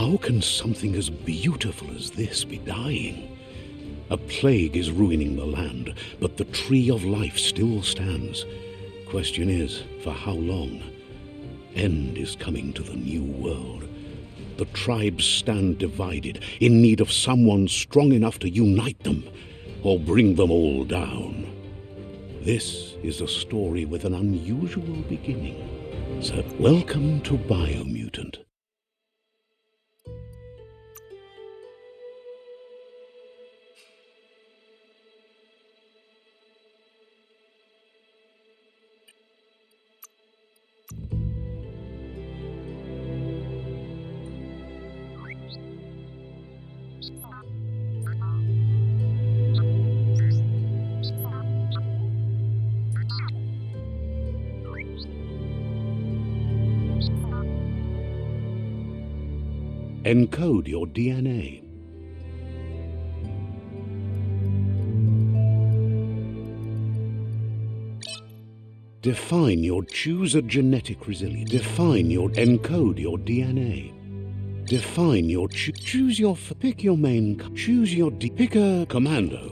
How can something as beautiful as this be dying? A plague is ruining the land, but the tree of life still stands. Question is, for how long? End is coming to the new world. The tribes stand divided, in need of someone strong enough to unite them, or bring them all down. This is a story with an unusual beginning. So, welcome to Biomutant. Encode your DNA. Define your choose a genetic resilience. Define your encode your DNA. Define your choose your pick your main choose your pick a commando.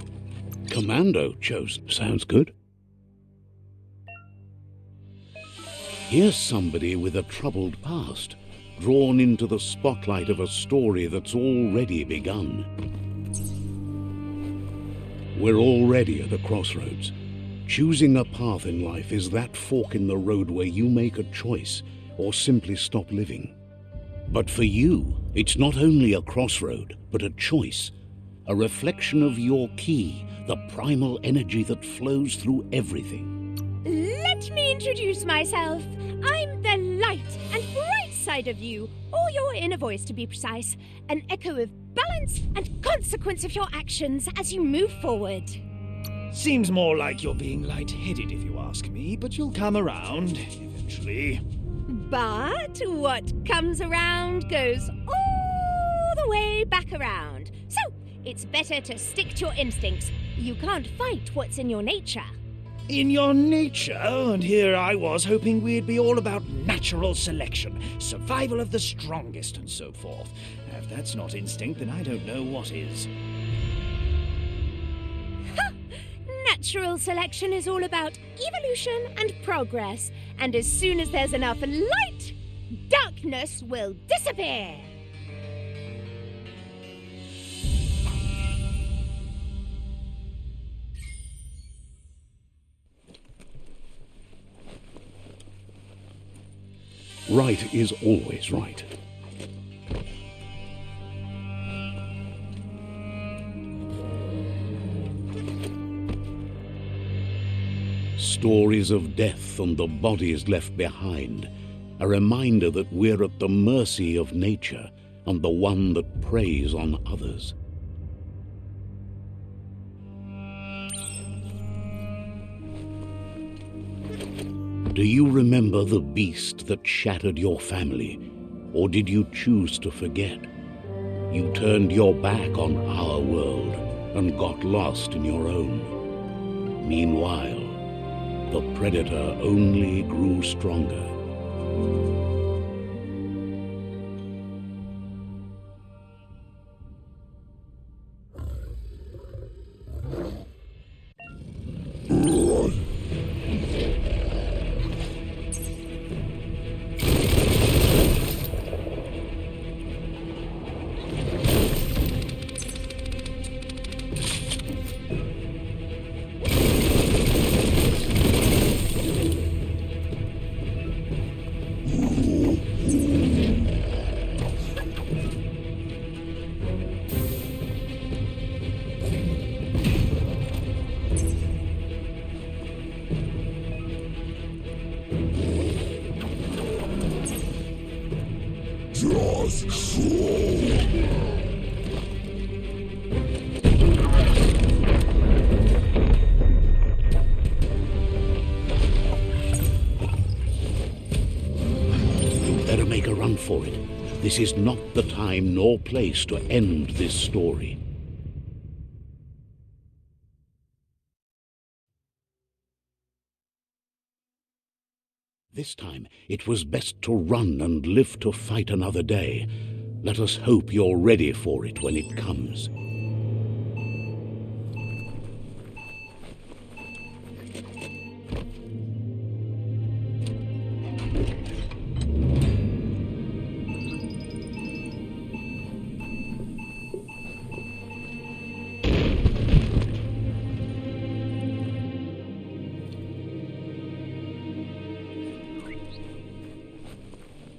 Commando chosen. Sounds good. Here's somebody with a troubled past, drawn into the spotlight of a story that's already begun. We're already at a crossroads. Choosing a path in life is that fork in the road where you make a choice or simply stop living. But for you, it's not only a crossroad, but a choice, a reflection of your key, the primal energy that flows through everything. Let me introduce myself. I'm the light and bright side of you, or your inner voice to be precise, an echo of balance and consequence of your actions as you move forward. Seems more like you're being light-headed if you ask me, but you'll come around eventually. But what comes around goes all the way back around. So it's better to stick to your instincts. You can't fight what's in your nature. In your nature, and here I was hoping we'd be all about natural selection, survival of the strongest, and so forth. If that's not instinct, then I don't know what is. Natural selection is all about evolution and progress, and as soon as there's enough light, darkness will disappear. Right is always right. Stories of death and the bodies left behind, a reminder that we're at the mercy of nature and the one that preys on others. Do you remember the beast that shattered your family, or did you choose to forget? You turned your back on our world and got lost in your own. Meanwhile, the predator only grew stronger. You better make a run for it. This is not the time nor place to end this story. This time, it was best to run and live to fight another day. Let us hope you're ready for it when it comes.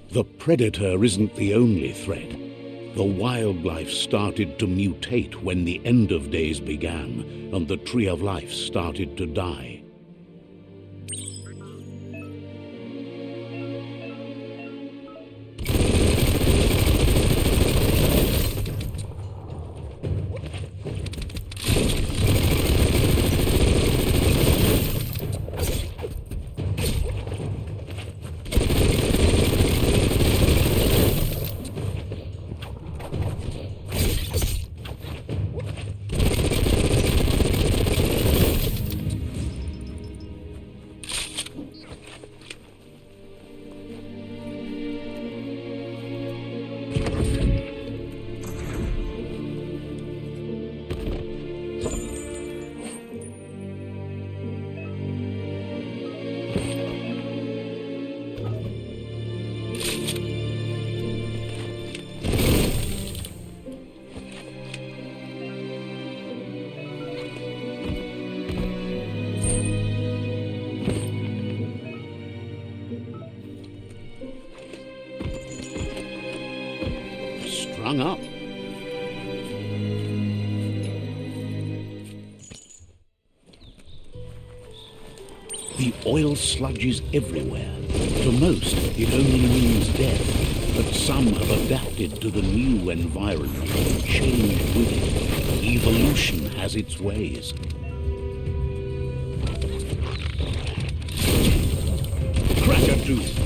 The predator isn't the only threat. The wildlife started to mutate when the end of days began, and the tree of life started to die. Strung up. The oil sludge is everywhere. To most, it only means death, but some have adapted to the new environment and changed with it. Evolution has its ways. Crack-a-tooth.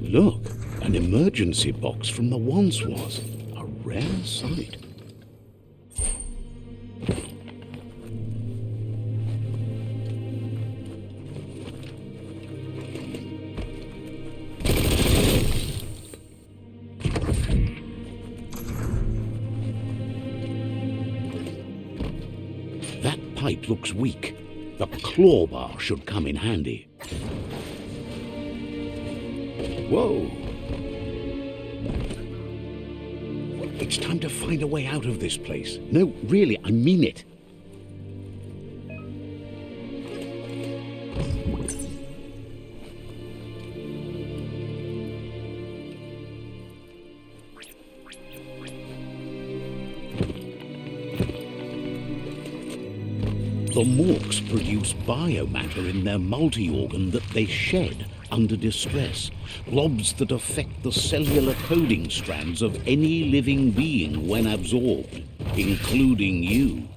Look, an emergency box from the once was. A rare sight. That pipe looks weak. The claw bar should come in handy. Whoa! It's time to find a way out of this place. No, really, I mean it. The Morks produce biomatter in their multi-organ that they shed under distress, blobs that affect the cellular coding strands of any living being when absorbed, including you.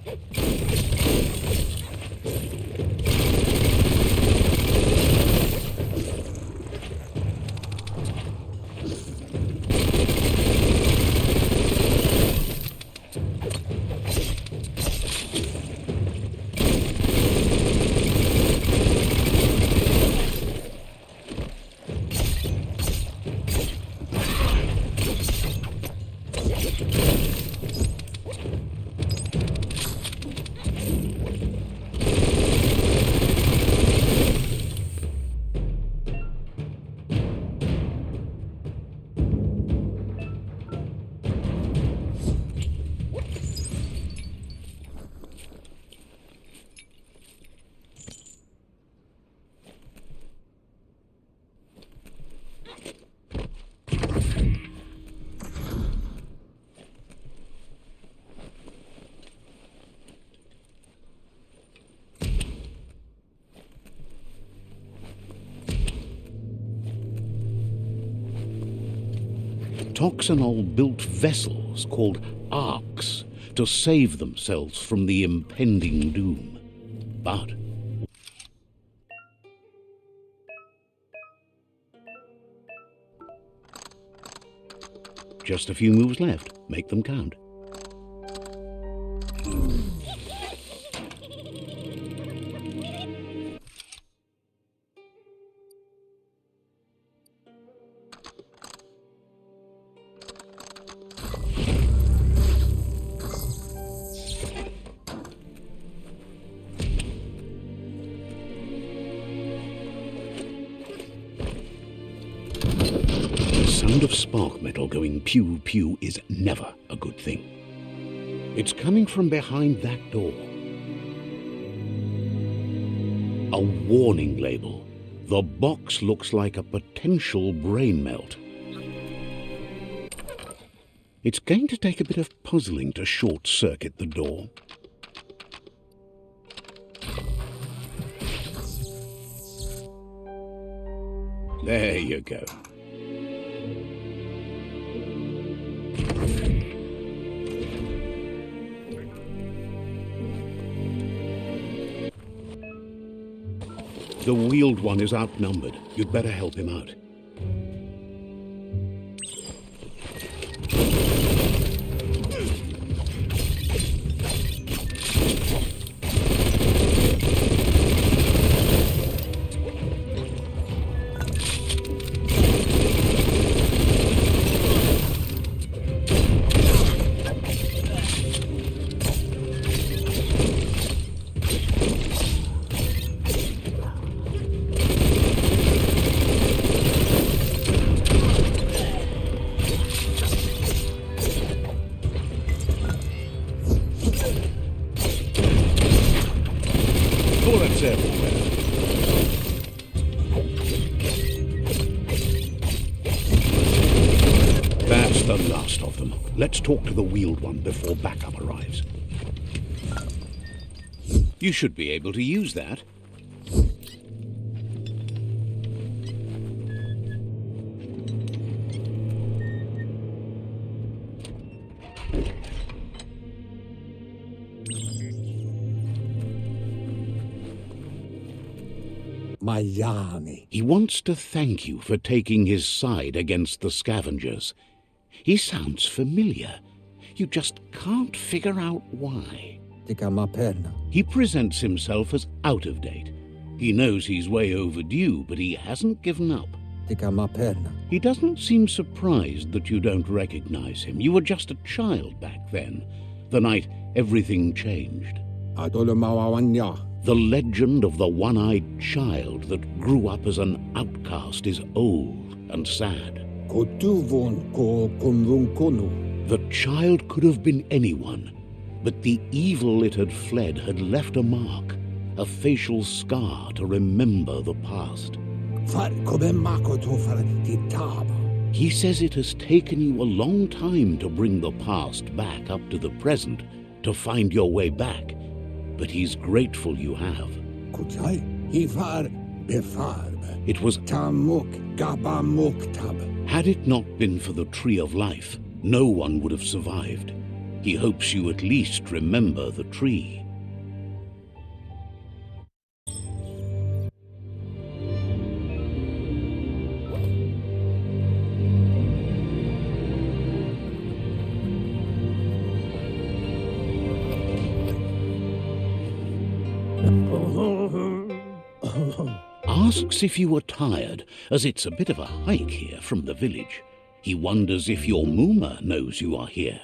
Toxanol built vessels called arcs to save themselves from the impending doom. But just a few moves left. Make them count. The sound of spark metal going pew pew is never a good thing. It's coming from behind that door. A warning label. The box looks like a potential brain melt. It's going to take a bit of puzzling to short-circuit the door. There you go. The wheeled one is outnumbered. You'd better help him out. Bullets everywhere. That's the last of them. Let's talk to the wheeled one before backup arrives. You should be able to use that. Miami. He wants to thank you for taking his side against the scavengers. He sounds familiar. You just can't figure out why. Tika maperna. He presents himself as out of date. He knows he's way overdue, but he hasn't given up. Tika maperna. He doesn't seem surprised that you don't recognize him. You were just a child back then, the night everything changed. Adolo mawawanya. The legend of the one-eyed child that grew up as an outcast is old and sad. Kotuvon ko kunvun konu. The child could have been anyone, but the evil it had fled had left a mark, a facial scar to remember the past. Far kobe mako tofar titaba. He says it has taken you a long time to bring the past back up to the present, to find your way back, but he's grateful you have. Kutai hifar befarb. It was Tamuk gabamuk tab. Had it not been for the Tree of Life, no one would have survived. He hopes you at least remember the tree. Asks if you are tired, as it's a bit of a hike here from the village. He wonders if your Mooma knows you are here.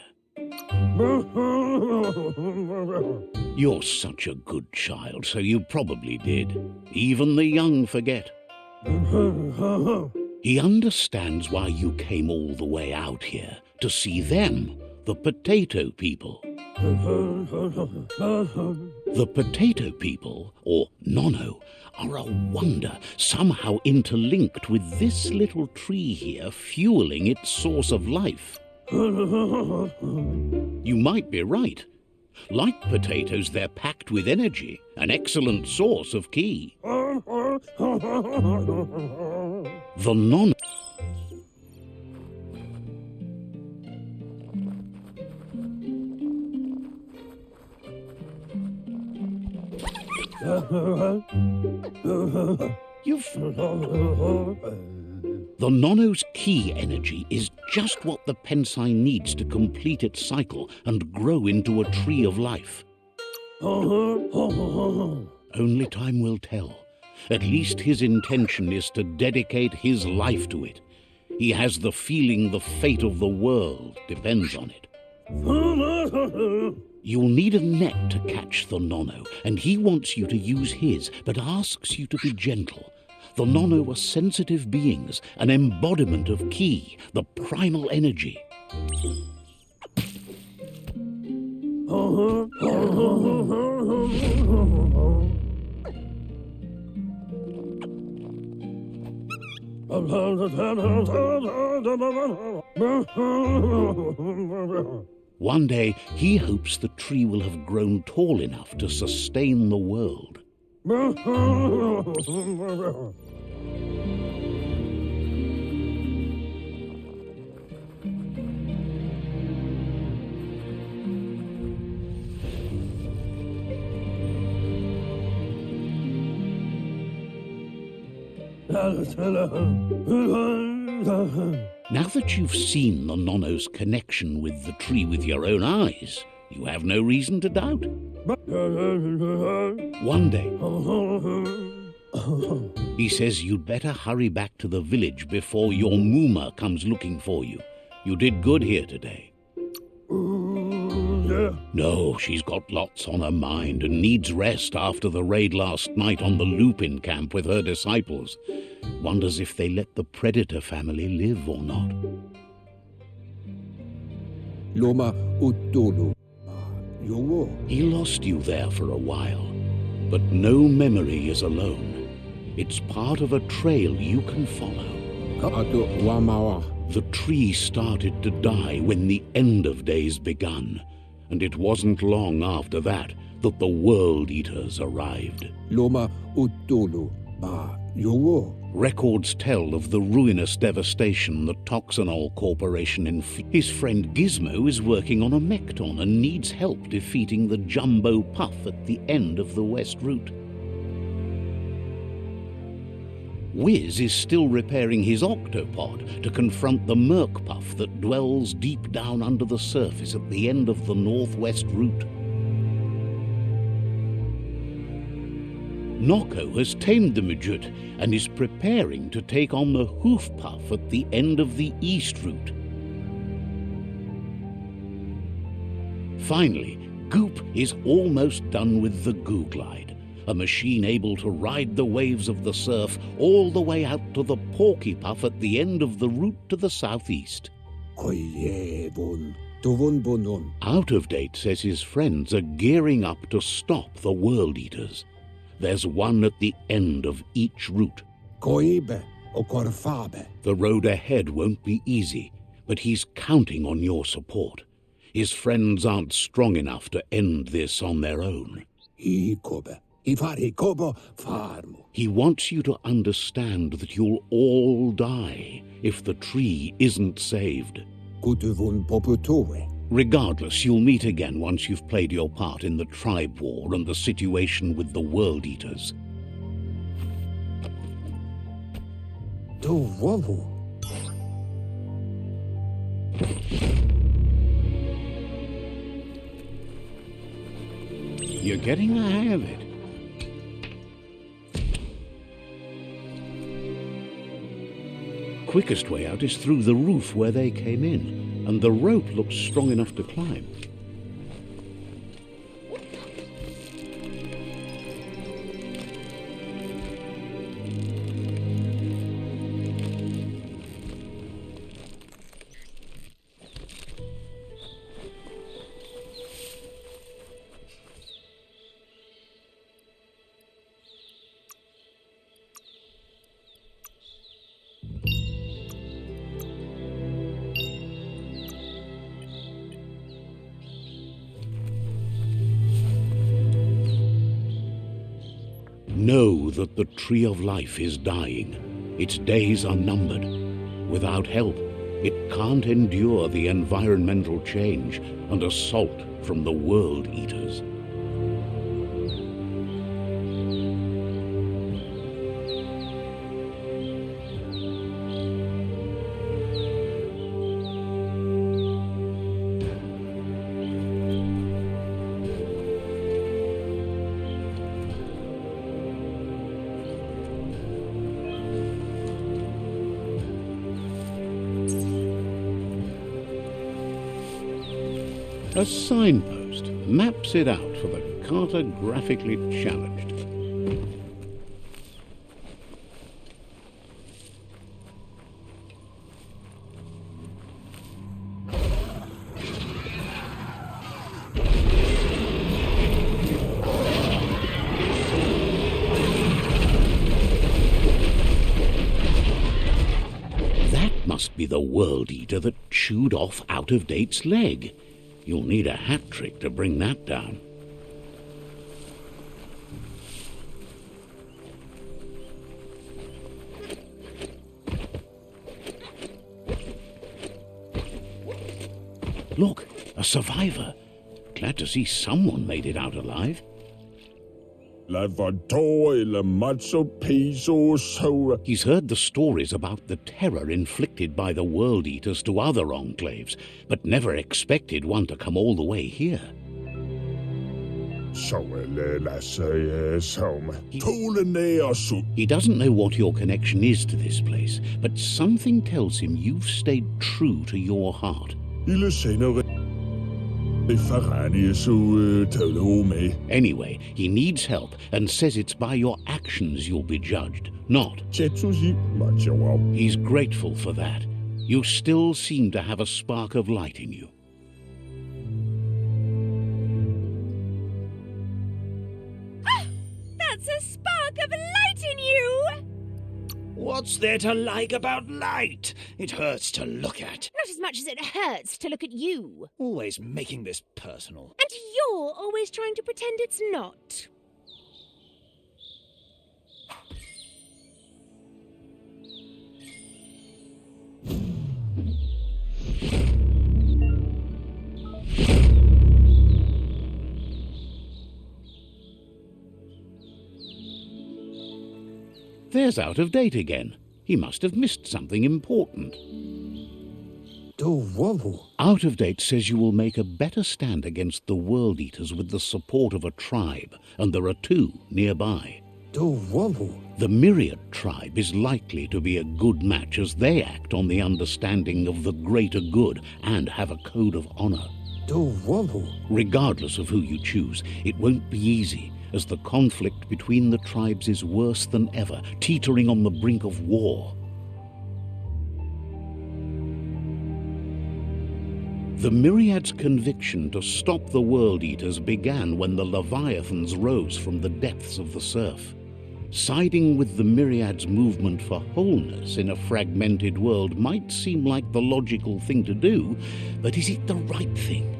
You're such a good child, so you probably did. Even the young forget. He understands why you came all the way out here, to see them, the potato people. The potato people, or Nono, are a wonder, somehow interlinked with this little tree here fueling its source of life. You might be right. Like potatoes, they're packed with energy, an excellent source of ki. The Nono... The Nono's ki energy is just what the Pensai needs to complete its cycle and grow into a tree of life. Only time will tell. At least his intention is to dedicate his life to it. He has the feeling the fate of the world depends on it. You'll need a net to catch the Nono, and he wants you to use his, but asks you to be gentle. The Nono are sensitive beings, an embodiment of ki, the primal energy. One day, he hopes the tree will have grown tall enough to sustain the world. Now that you've seen the Nono's connection with the tree with your own eyes, you have no reason to doubt. One day, he says you'd better hurry back to the village before your Mooma comes looking for you. You did good here today. No, she's got lots on her mind and needs rest after the raid last night on the Lupin camp with her disciples. Wonders if they let the Predator family live or not. Loma utulu. He lost you there for a while, but no memory is alone. It's part of a trail you can follow. The tree started to die when the end of days begun, and it wasn't long after that that the World Eaters arrived. Loma utulu. Records tell of the ruinous devastation the Toxanol Corporation inflicted. His friend Gizmo is working on a Mekton and needs help defeating the Jumbo Puff at the end of the West Route. Wiz is still repairing his octopod to confront the murkpuff that dwells deep down under the surface at the end of the northwest route. Noko has tamed the midget and is preparing to take on the hoofpuff at the end of the east route. Finally, Goop is almost done with the Goo Glide, a machine able to ride the waves of the surf all the way out to the Porky-puff at the end of the route to the southeast. Out of Date says his friends are gearing up to stop the World Eaters. There's one at the end of each route. The road ahead won't be easy, but he's counting on your support. His friends aren't strong enough to end this on their own. He wants you to understand that you'll all die if the tree isn't saved. Regardless, you'll meet again once you've played your part in the tribe war and the situation with the World Eaters. You're getting the hang of it. Quickest way out is through the roof where they came in, and the rope looks strong enough to climb. Know that the Tree of Life is dying. Its days are numbered. Without help, it can't endure the environmental change and assault from the World Eaters. A signpost maps it out for the cartographically challenged. That must be the World Eater that chewed off Out of Date's leg. You'll need a hat trick to bring that down. Look, a survivor. Glad to see someone made it out alive. He's heard the stories about the terror inflicted by the World Eaters to other enclaves, but never expected one to come all the way here. He doesn't know what your connection is to this place, but something tells him you've stayed true to your heart. Anyway, he needs help and says it's by your actions you'll be judged, not. He's grateful for that. You still seem to have a spark of light in you. That's a spark of light in you! What's there to like about light? It hurts to look at. Not as much as it hurts to look at you. Always making this personal. And you're always trying to pretend it's not. There's Out of Date again. He must have missed something important. Out of Date says you will make a better stand against the World Eaters with the support of a tribe, and there are 2 nearby. The Myriad tribe is likely to be a good match as they act on the understanding of the greater good and have a code of honor. Regardless of who you choose, it won't be easy, as the conflict between the tribes is worse than ever, teetering on the brink of war. The Myriad's conviction to stop the World Eaters began when the Leviathans rose from the depths of the surf. Siding with the Myriad's movement for wholeness in a fragmented world might seem like the logical thing to do, but is it the right thing?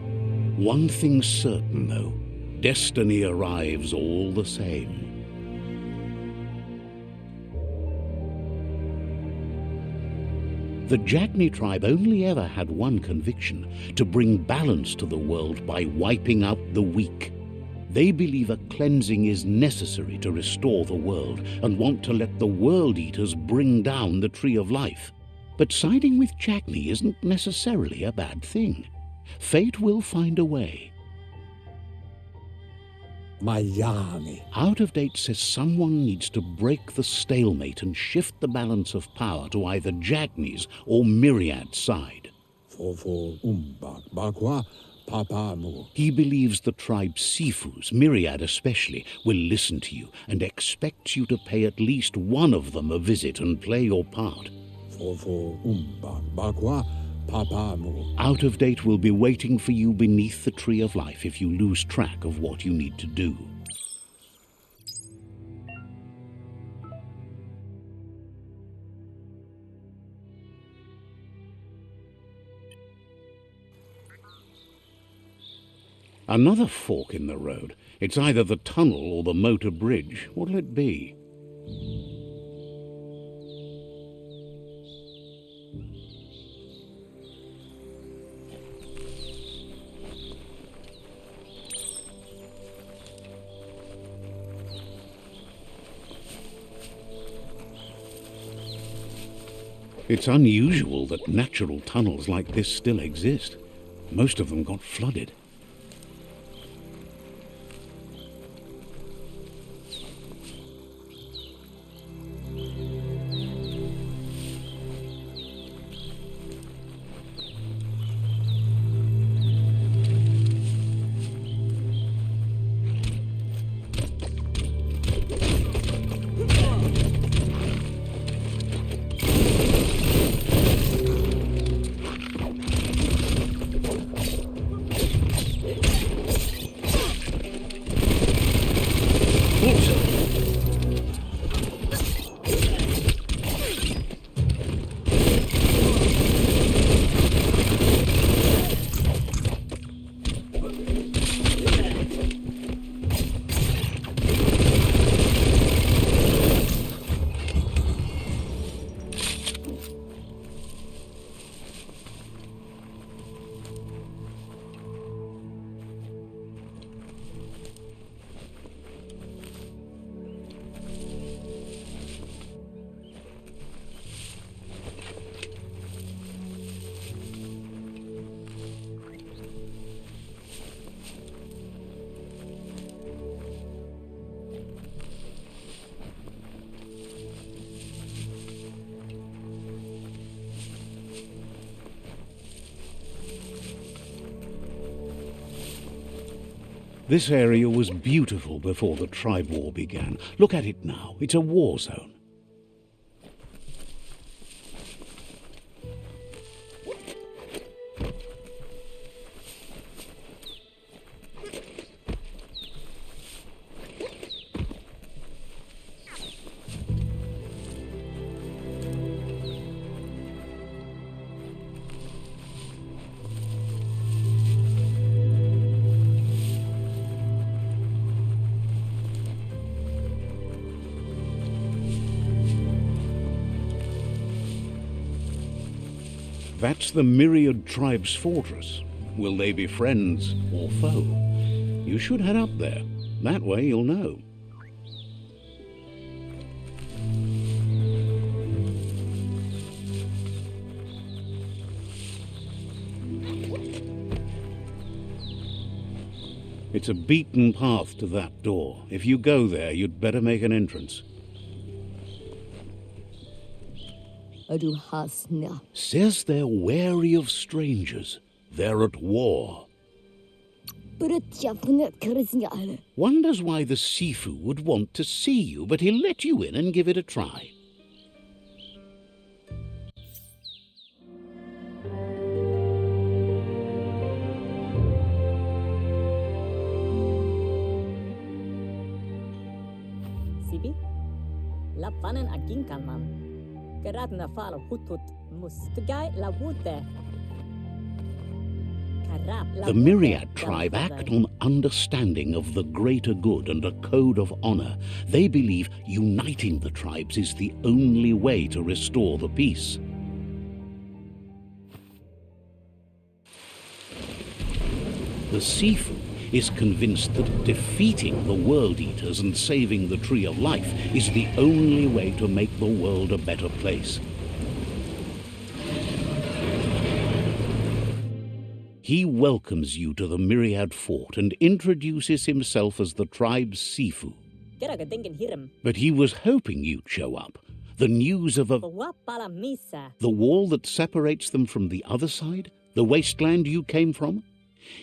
One thing's certain, though. Destiny arrives all the same. The Jagni tribe only ever had one conviction: to bring balance to the world by wiping out the weak. They believe a cleansing is necessary to restore the world and want to let the World Eaters bring down the Tree of Life. But siding with Jagni isn't necessarily a bad thing. Fate will find a way. Out of Date says someone needs to break the stalemate and shift the balance of power to either Jagni's or Myriad's side. He believes the tribe Sifus, Myriad especially, will listen to you and expects you to pay at least one of them a visit and play your part. Out of Date will be waiting for you beneath the Tree of Life if you lose track of what you need to do. Another fork in the road. It's either the tunnel or the motor bridge. What'll it be? It's unusual that natural tunnels like this still exist. Most of them got flooded. This area was beautiful before the tribe war began. Look at it now. It's a war zone. That's the Myriad tribe's fortress. Will they be friends or foe? You should head up there. That way you'll know. It's a beaten path to that door. If you go there, you'd better make an entrance. Says they're wary of strangers. They're at war. Wonders why the Sifu would want to see you, but he'll let you in and give it a try. Sibi? Lapanen aginkalman. Geradna falo hutut mustugai la wute. The Myriad tribe act on understanding of the greater good and a code of honor. They believe uniting the tribes is the only way to restore the peace. The Sifu is convinced that defeating the World Eaters and saving the Tree of Life is the only way to make the world a better place. He welcomes you to the Myriad Fort and introduces himself as the tribe's Sifu. But he was hoping you'd show up. The news of the wall that separates them from the other side? The wasteland you came from?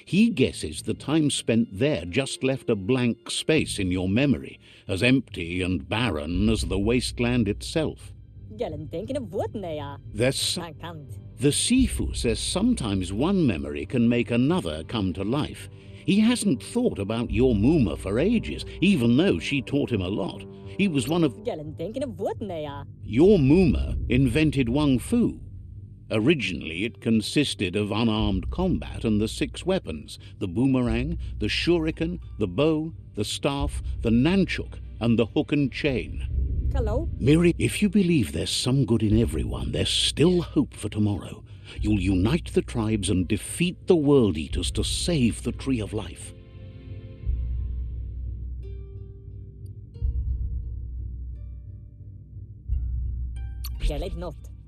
He guesses the time spent there just left a blank space in your memory, as empty and barren as the wasteland itself. The Sifu says sometimes one memory can make another come to life. He hasn't thought about your Muma for ages, even though she taught him a lot. He was one of... Your Muma invented Wang Fu. Originally, it consisted of unarmed combat and the 6 weapons, the boomerang, the shuriken, the bow, the staff, the nunchuk, and the hook and chain. Hello? Miri, if you believe there's some good in everyone, there's still hope for tomorrow. You'll unite the tribes and defeat the World Eaters to save the Tree of Life.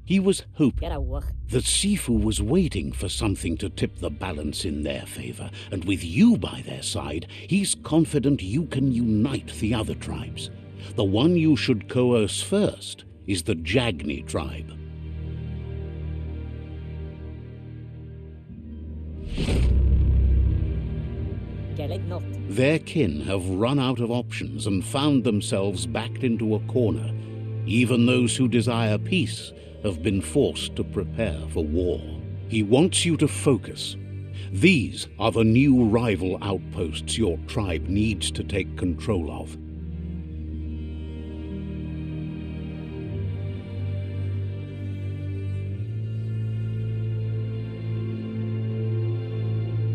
He was hoping. The Sifu was waiting for something to tip the balance in their favor, and with you by their side, he's confident you can unite the other tribes. The one you should coerce first is the Jagni tribe. Their kin have run out of options and found themselves backed into a corner. Even those who desire peace have been forced to prepare for war. He wants you to focus. These are the new rival outposts your tribe needs to take control of.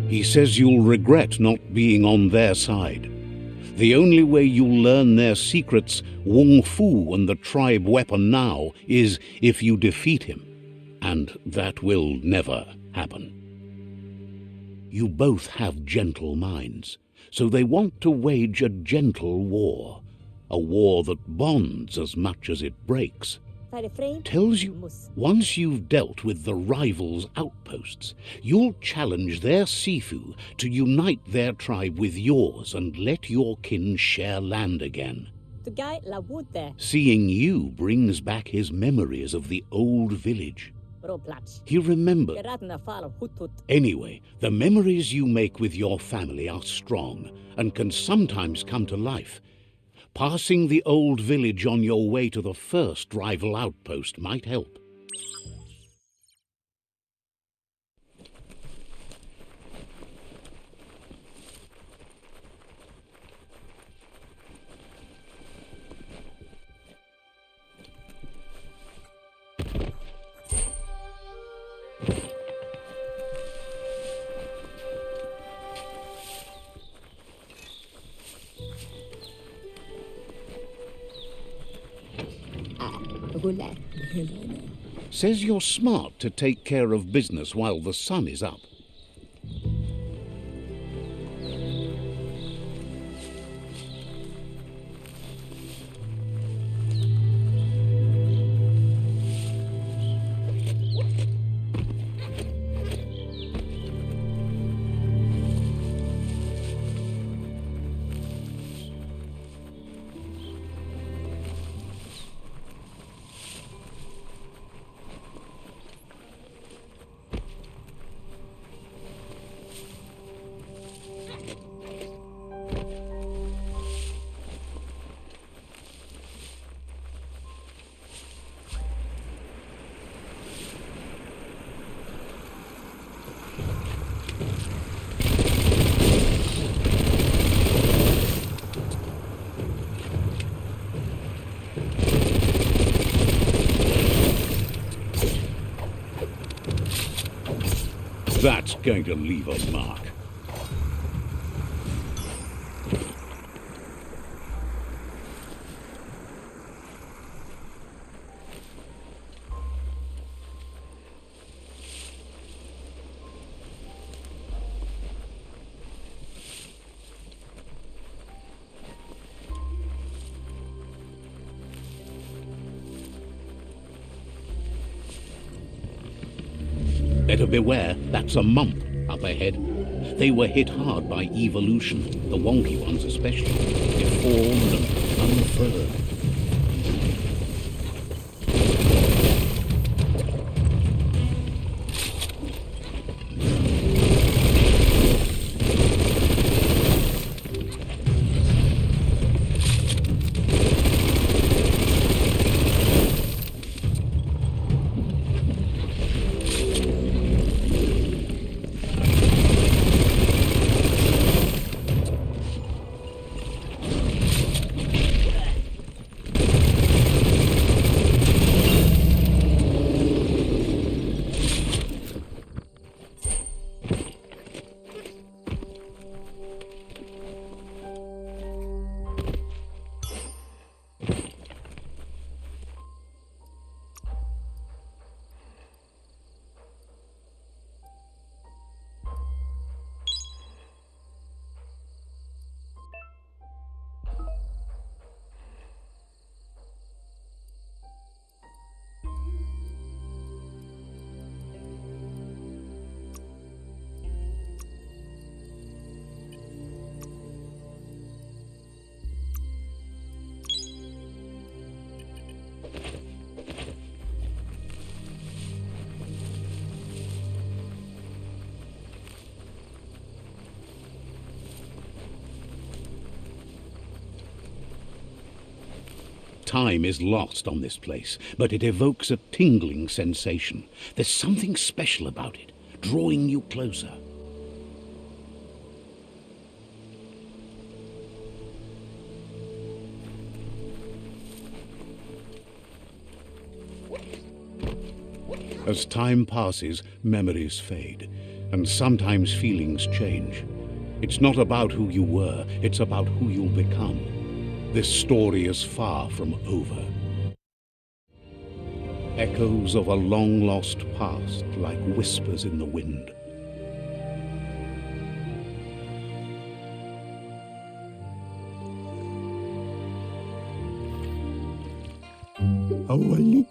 He says you'll regret not being on their side. The only way you'll learn their secrets, Wong Fu and the tribe weapon now, is if you defeat him. And that will never happen. You both have gentle minds, so they want to wage a gentle war. A war that bonds as much as it breaks. Tells you, once you've dealt with the rivals' outposts, you'll challenge their Sifu to unite their tribe with yours and let your kin share land again. Seeing you brings back his memories of the old village. He remembered. Anyway, the memories you make with your family are strong and can sometimes come to life. Passing the old village on your way to the first rival outpost might help. Says you're smart to take care of business while the sun is up. That's going to leave a mark. Better beware, that's a mump up ahead. They were hit hard by evolution, the wonky ones especially, deformed and unfurled. Time is lost on this place, but it evokes a tingling sensation. There's something special about it, drawing you closer. As time passes, memories fade, and sometimes feelings change. It's not about who you were, it's about who you'll become. This story is far from over. Echoes of a long-lost past, like whispers in the wind.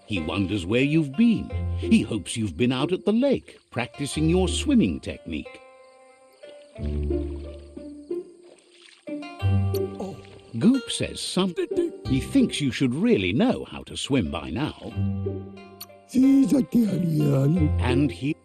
He wonders where you've been. He hopes you've been out at the lake, practicing your swimming technique. Goop says something. He thinks you should really know how to swim by now. And he...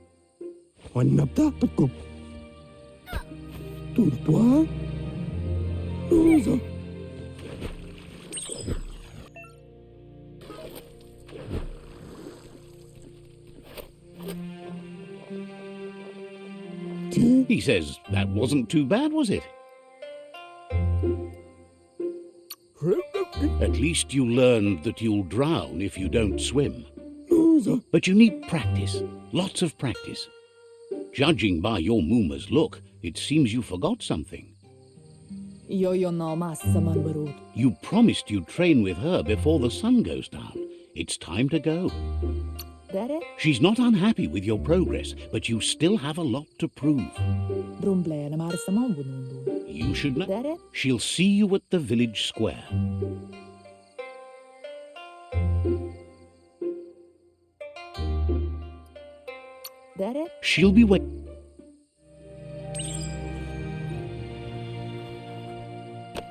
He says that wasn't too bad, was it? At least you learned that you'll drown if you don't swim. But you need practice, lots of practice. Judging by your Mooma's look, it seems you forgot something. You promised you'd train with her before the sun goes down. It's time to go. She's not unhappy with your progress, but you still have a lot to prove. You should know. She'll see you at the village square. She'll be waiting.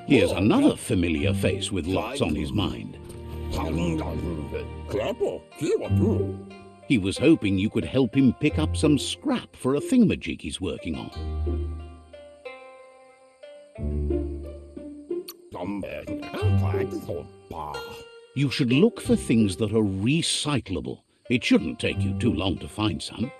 Here's another familiar face with lots on his mind. He was hoping you could help him pick up some scrap for a thingamajig he's working on. You should look for things that are recyclable. It shouldn't take you too long to find some.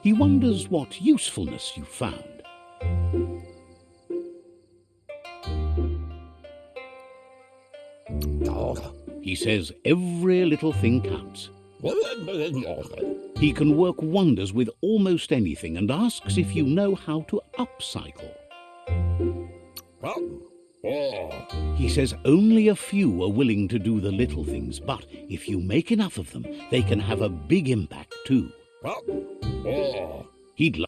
He wonders what usefulness you found. He says every little thing counts. He can work wonders with almost anything and asks if you know how to upcycle. He says only a few are willing to do the little things, but if you make enough of them, they can have a big impact too. He'd like...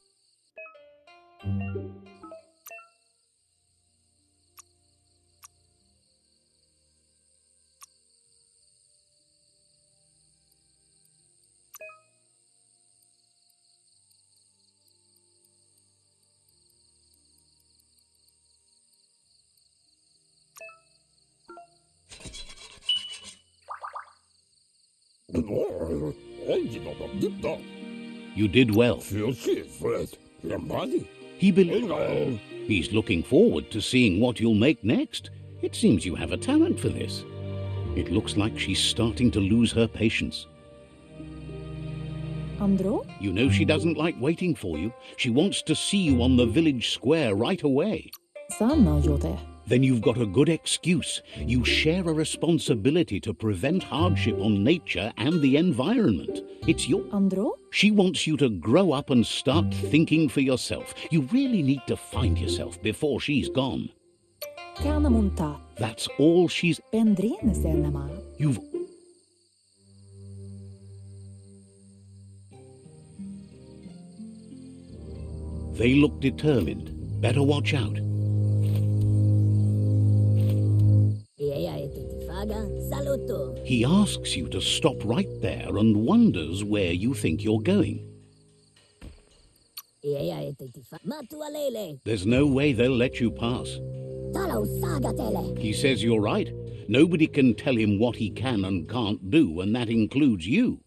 You did well. He's looking forward to seeing what you'll make next. It seems you have a talent for this. It looks like she's starting to lose her patience. Andro? You know she doesn't like waiting for you. She wants to see you on the village square right away. Sanna Jode. Then you've got a good excuse. You share a responsibility to prevent hardship on nature and the environment. It's your... Andro? She wants you to grow up and start thinking for yourself. You really need to find yourself before she's gone. Kana munta. That's all she's... Pendrine senema. You've... They look determined. Better watch out. He asks you to stop right there and wonders where you think you're going. There's no way they'll let you pass. He says you're right. Nobody can tell him what he can and can't do, and that includes you.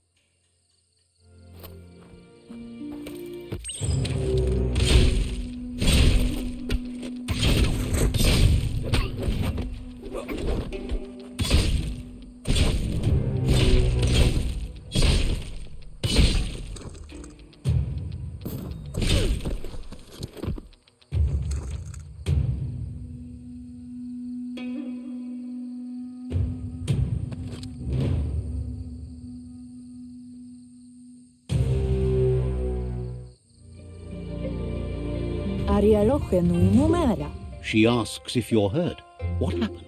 She asks if you're hurt. What happened?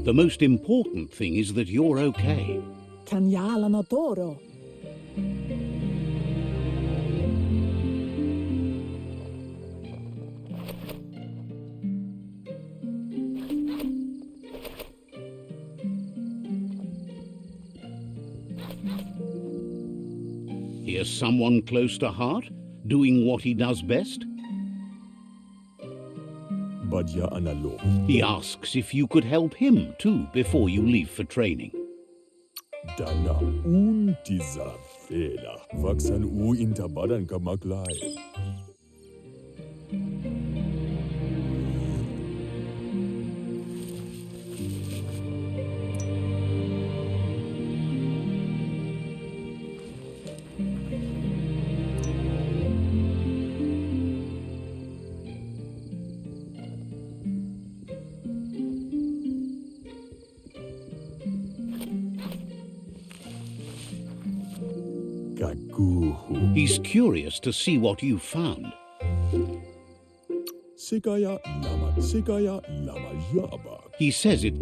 The most important thing is that you're okay. Here's someone close to heart, doing what he does best. He asks if you could help him too before you leave for training. He's curious to see what you've found. He says it...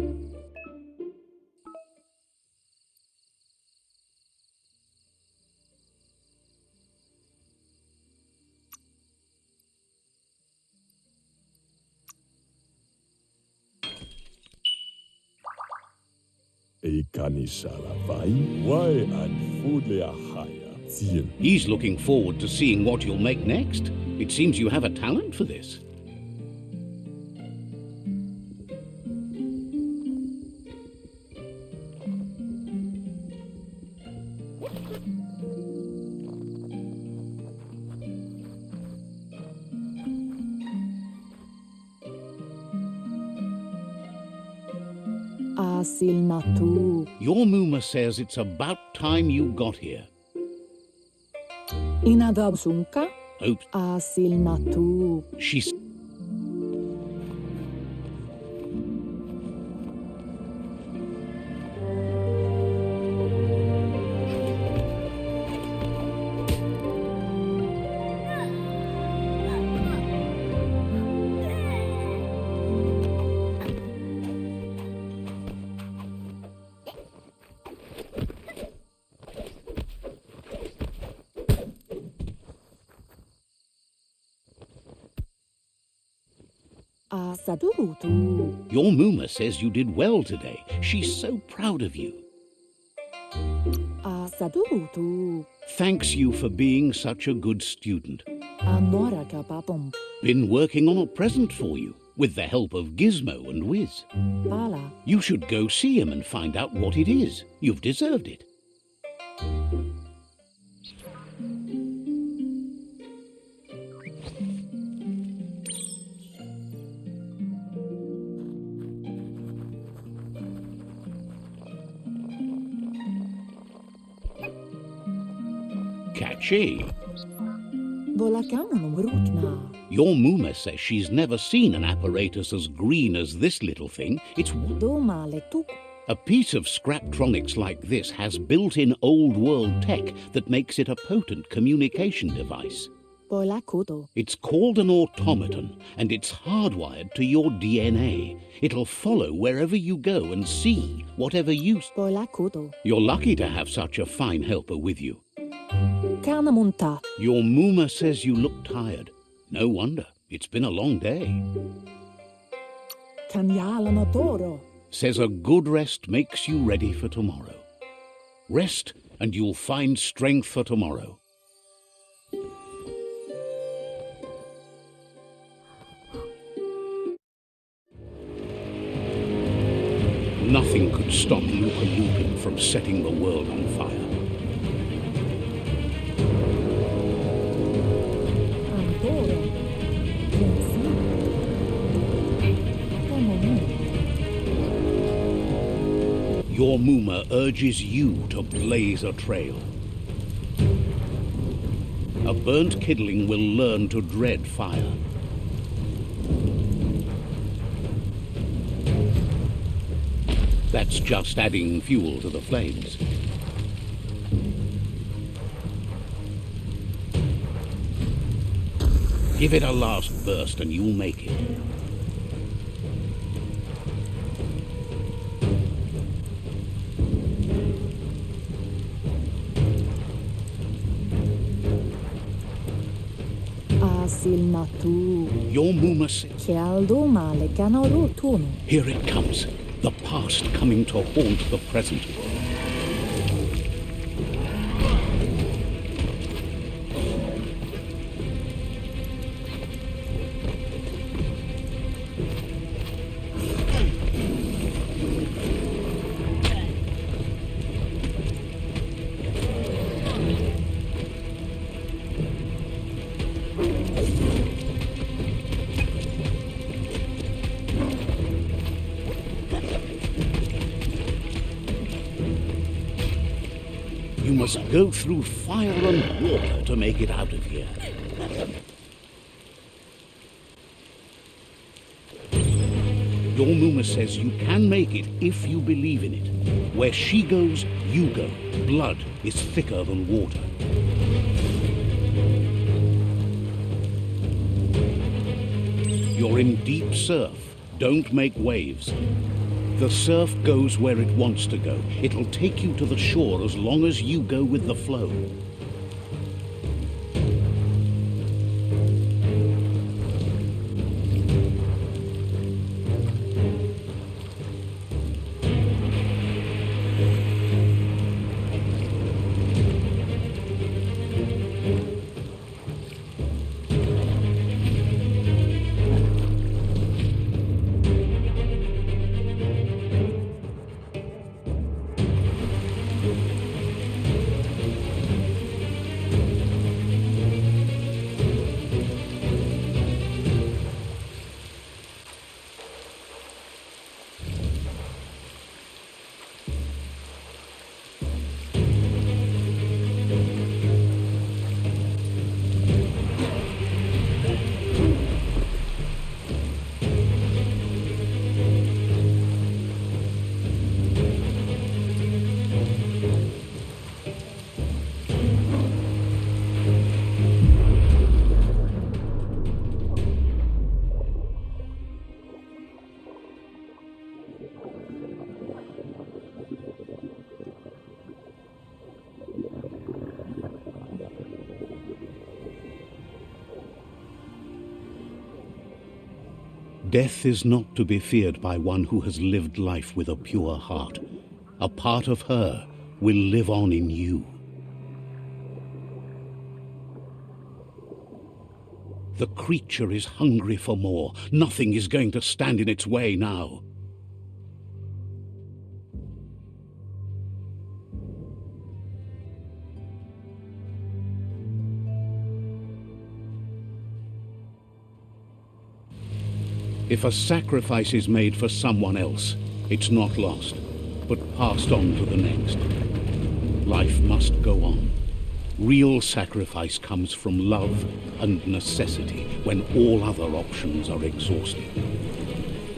He's looking forward to seeing what you'll make next. It seems you have a talent for this. Asilnatu. Your Muma says it's about time you got here. Inadabsunka. Oops, Asilnatu. she's... Asadurutu. Your Muma says you did well today. She's so proud of you. Asadurutu. Thanks you for being such a good student. Anora kapapom. Been working on a present for you, with the help of Gizmo and Wiz. Pala. You should go see him and find out what it is. You've deserved it. Catchy. Volakamanum rukna. Your Muma says she's never seen an apparatus as green as this little thing. It's Domale tu. a piece of scraptronics like this has built-in old-world tech that makes it a potent communication device. Polakuto. It's called an automaton, and it's hardwired to your DNA. It'll follow wherever you go and see whatever you... Polakuto. You're lucky to have such a fine helper with you. Kanamunta. Your Muma says you look tired. No wonder. It's been a long day. Kanyalano toro. Says a good rest makes you ready for tomorrow. Rest, and you'll find strength for tomorrow. Nothing could stop Lupa Lupin from setting the world on fire. Antoro. Kensi. Kamomu. Your Muma urges you to blaze a trail. A burnt kidling will learn to dread fire. That's just adding fuel to the flames. Give it a last burst and you'll make it. Asilnatu. Your Muma says, Chialdomale kanarutunu. here it comes. The past coming to haunt the present. You must go through fire and water to make it out of here. Your Muma says you can make it if you believe in it. Where she goes, you go. Blood is thicker than water. You're in deep surf. Don't make waves. The surf goes where it wants to go. It'll take you to the shore as long as you go with the flow. Death is not to be feared by one who has lived life with a pure heart. A part of her will live on in you. The creature is hungry for more. Nothing is going to stand in its way now. If a sacrifice is made for someone else, it's not lost, but passed on to the next. Life must go on. Real sacrifice comes from love and necessity when all other options are exhausted.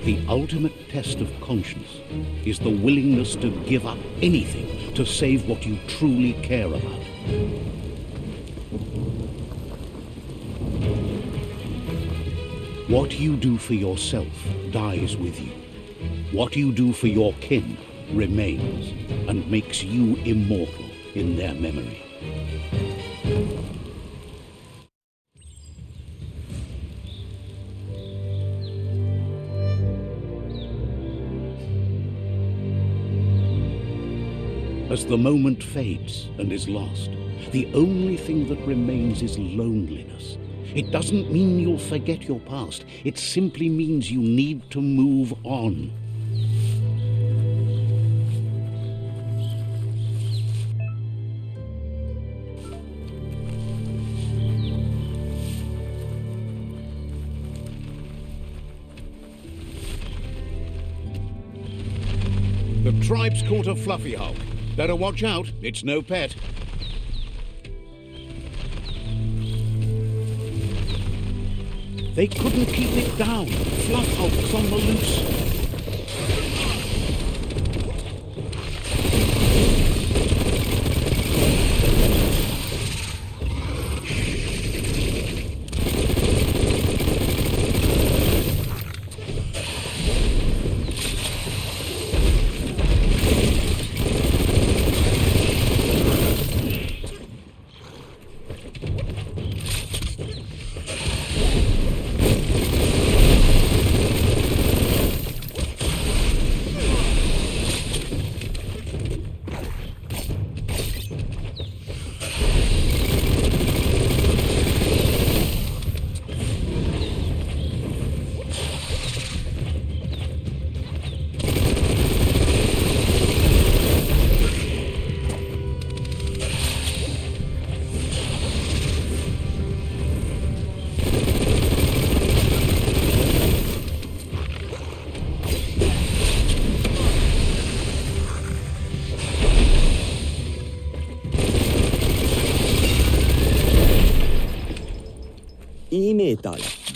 The ultimate test of conscience is the willingness to give up anything to save what you truly care about. What you do for yourself dies with you. What you do for your kin remains and makes you immortal in their memory. As the moment fades and is lost, the only thing that remains is loneliness. It doesn't mean you'll forget your past. It simply means you need to move on. The tribe's caught a fluffy hulk. Better watch out, it's no pet. They couldn't keep it down. Fluff hulk's on the loose.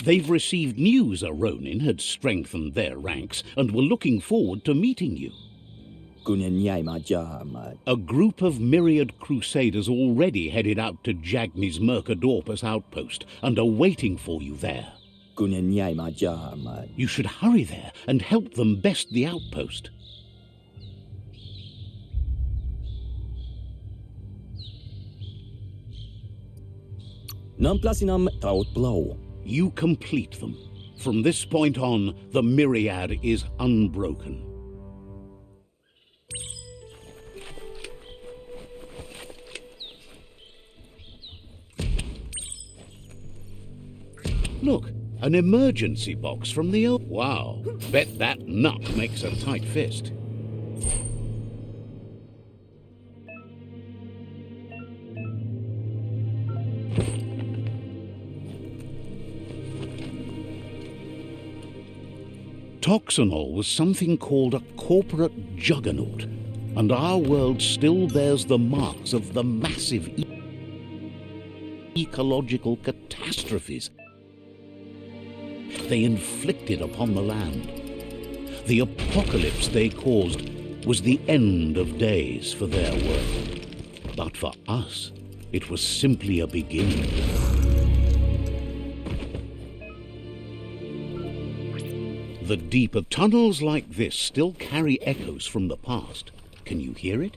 They've received news a Ronin had strengthened their ranks and were looking forward to meeting you. A group of myriad crusaders already headed out to Jagni's Mercadorpus outpost and are waiting for you there. You should hurry there and help them best the outpost. You complete them. From this point on, the myriad is unbroken. Look, an emergency box from the old... Wow, bet that nut makes a tight fist. Toxanol was something called a corporate juggernaut, and our world still bears the marks of the massive ecological catastrophes they inflicted upon the land. The apocalypse they caused was the end of days for their world. But for us, it was simply a beginning. The deeper tunnels like this still carry echoes from the past. Can you hear it?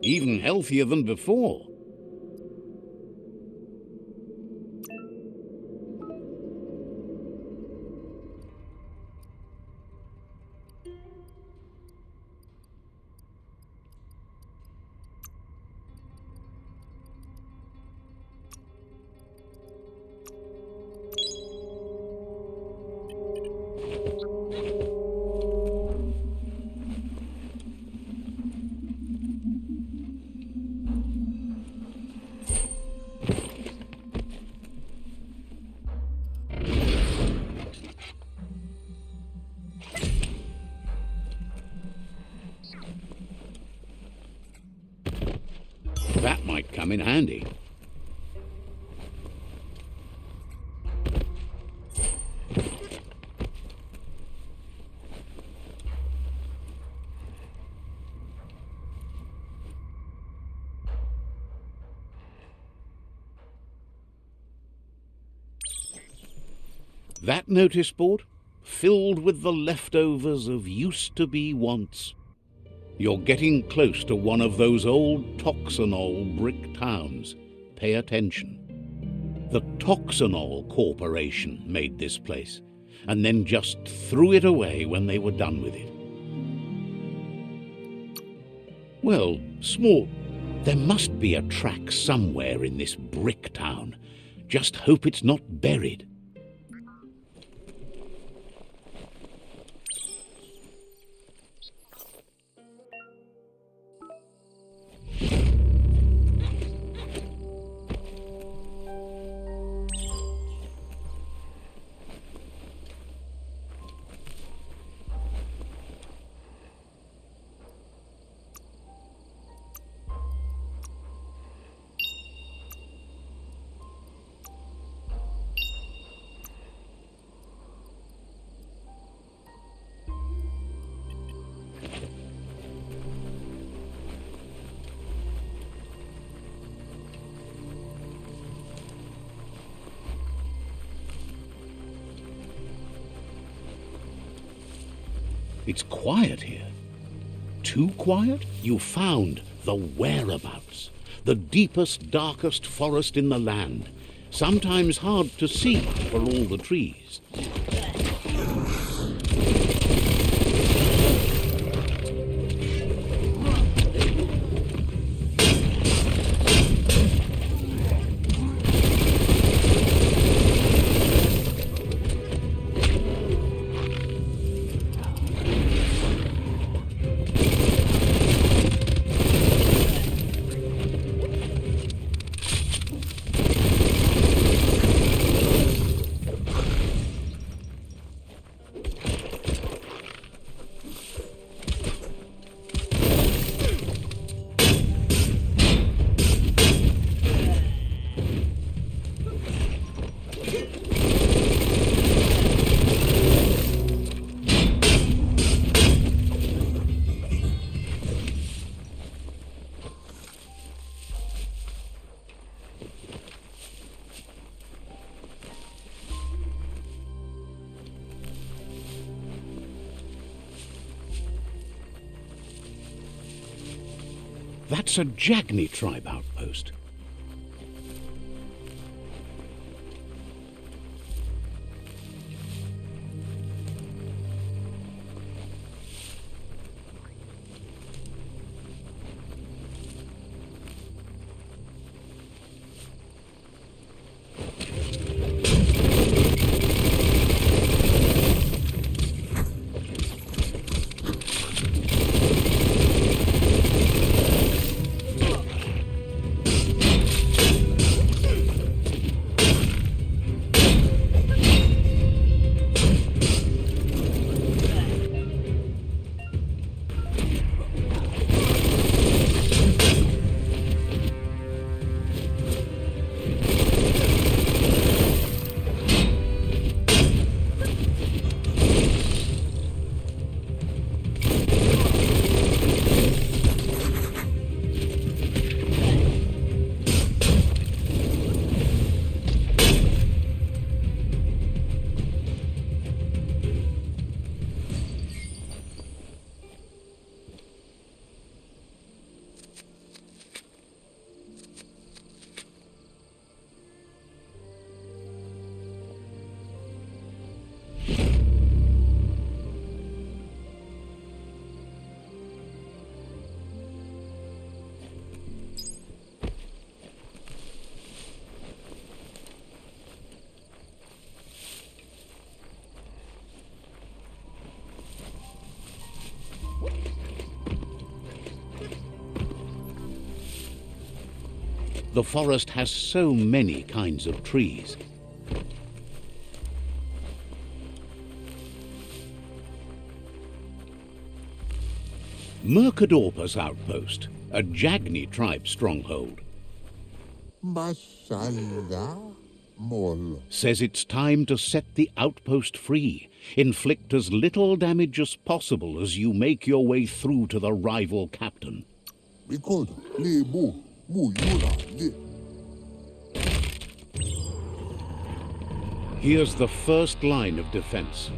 even healthier than before. That might come in handy. That notice board, filled with the leftovers of used-to-be wants. You're getting close to one of those old Toxanol brick towns. Pay attention. The Toxanol Corporation made this place, and then just threw it away when they were done with it. Well, small. There must be a track somewhere in this brick town. Just hope it's not buried. It's quiet here. Too quiet? You found the whereabouts. The deepest, darkest forest in the land. Sometimes hard to see for all the trees. That's a Jagni tribe outpost. The forest has so many kinds of trees. Mercadorpus Outpost, a Jagni tribe stronghold. Mashallah, mol. Says it's time to set the outpost free. Inflict as little damage as possible as you make your way through to the rival captain. Because le mu yula le. Here's the first line of defense.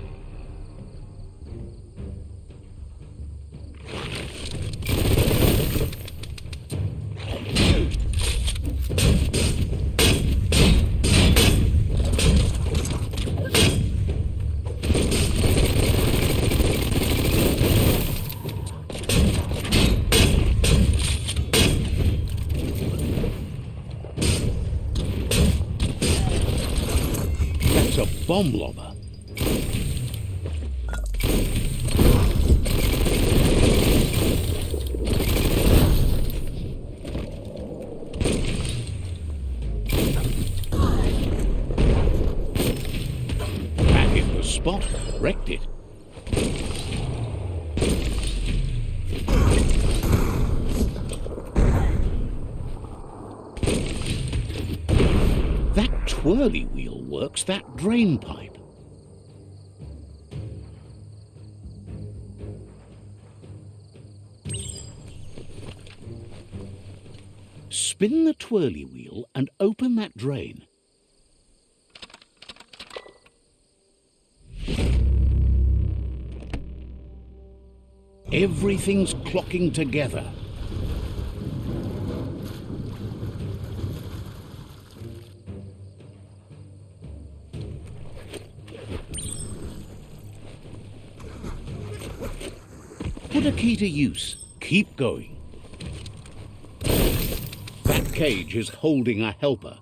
That's a bomb lobber. Back in the spot, wrecked it. That twirly wheel works that drain pipe. Spin the twirly wheel and open that drain. Everything's clocking together. Put a key to use. Keep going. That cage is holding a helper.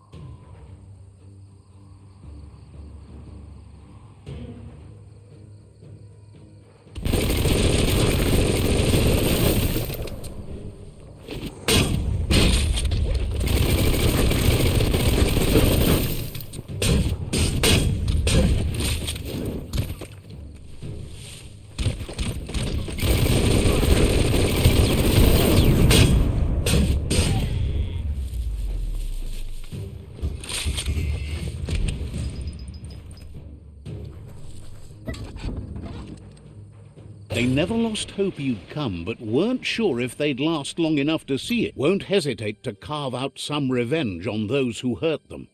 They never lost hope you'd come, but weren't sure if they'd last long enough to see it. Won't hesitate to carve out some revenge on those who hurt them.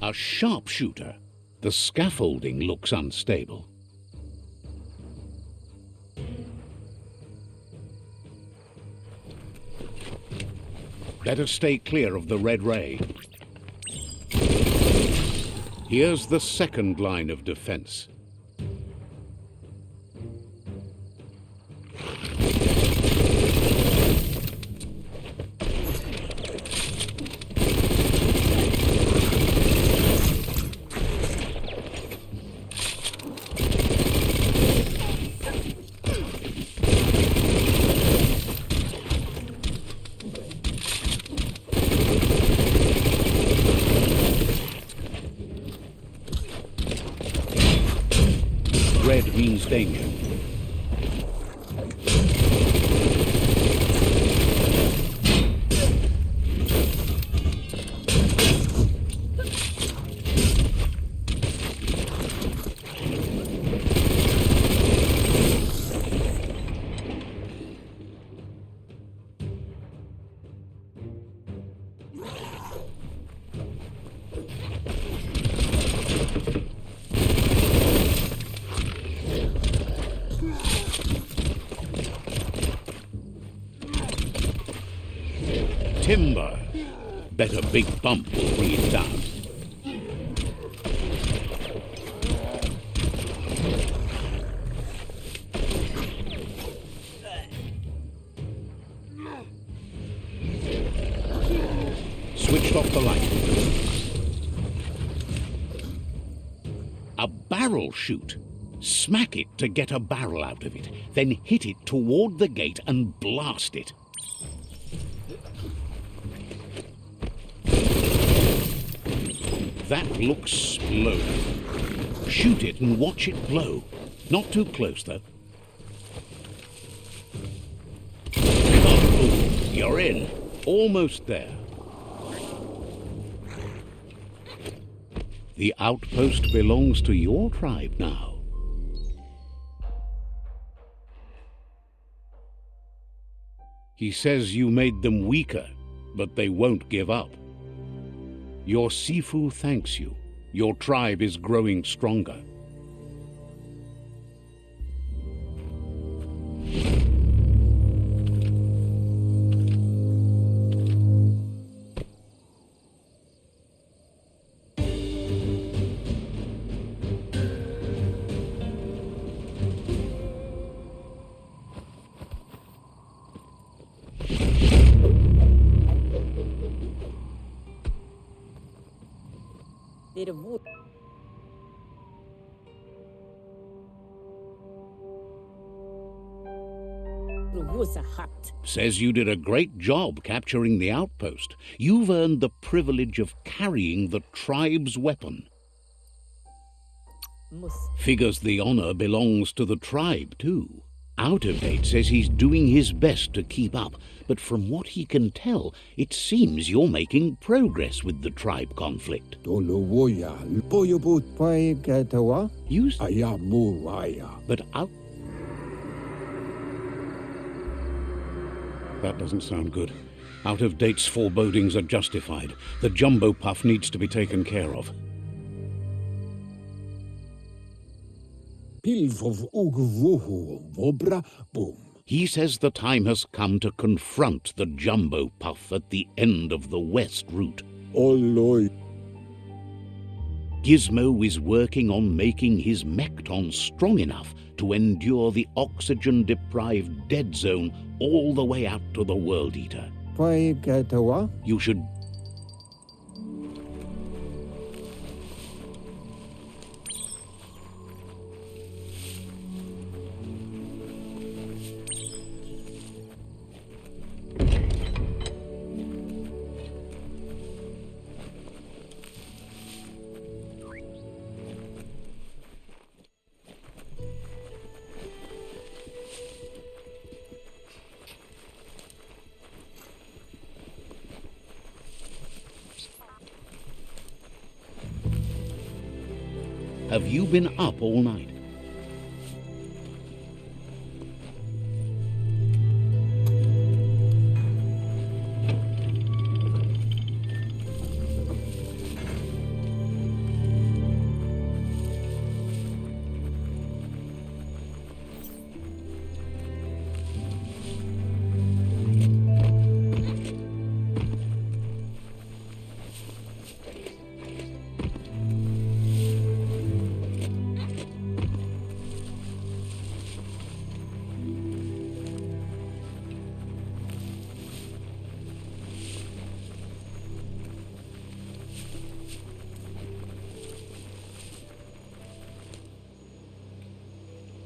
A sharpshooter. The scaffolding looks unstable. Better stay clear of the red ray. Here's the second line of defense. Red means danger. Timber. Bet a big bump will bring it down. Switched off the light. A barrel shoot. Smack it to get a barrel out of it, then hit it toward the gate and blast it. That looks splodid. Shoot it and watch it blow. Not too close, though. Oh, you're in. Almost there. The outpost belongs to your tribe now. He says you made them weaker, but they won't give up. Your Sifu thanks you. Your tribe is growing stronger. Says you did a great job capturing the outpost. You've earned the privilege of carrying the tribe's weapon. Figures the honor belongs to the tribe, too. Out of Date says he's doing his best to keep up, but from what he can tell, it seems you're making progress with the tribe conflict. But out... That doesn't sound good. Out of Date's forebodings are justified. The jumbo puff needs to be taken care of. He says the time has come to confront the jumbo puff at the end of the west route. Gizmo is working on making his Mekton strong enough to endure the oxygen-deprived dead zone all the way out to the World Eater. You should... Have you been up all night?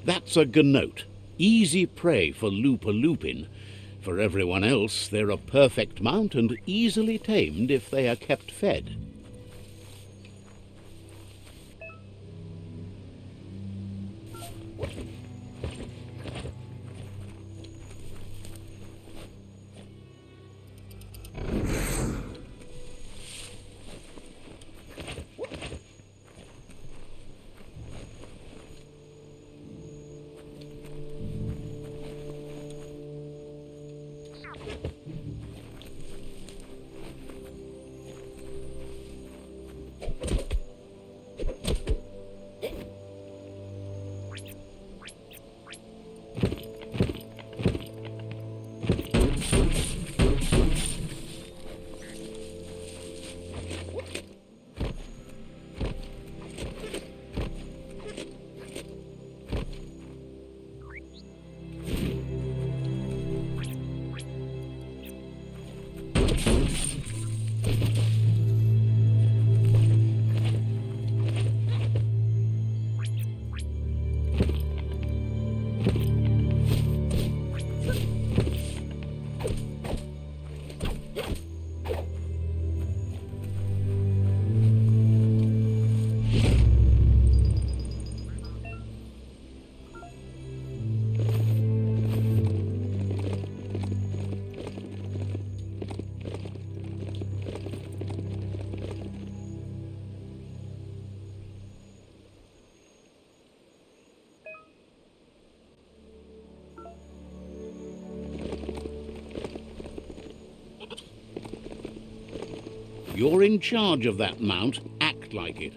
That's a gnote. Easy prey for Loopa-Loopin. For everyone else, they're a perfect mount and easily tamed if they are kept fed. You're in charge of that mount. Act like it.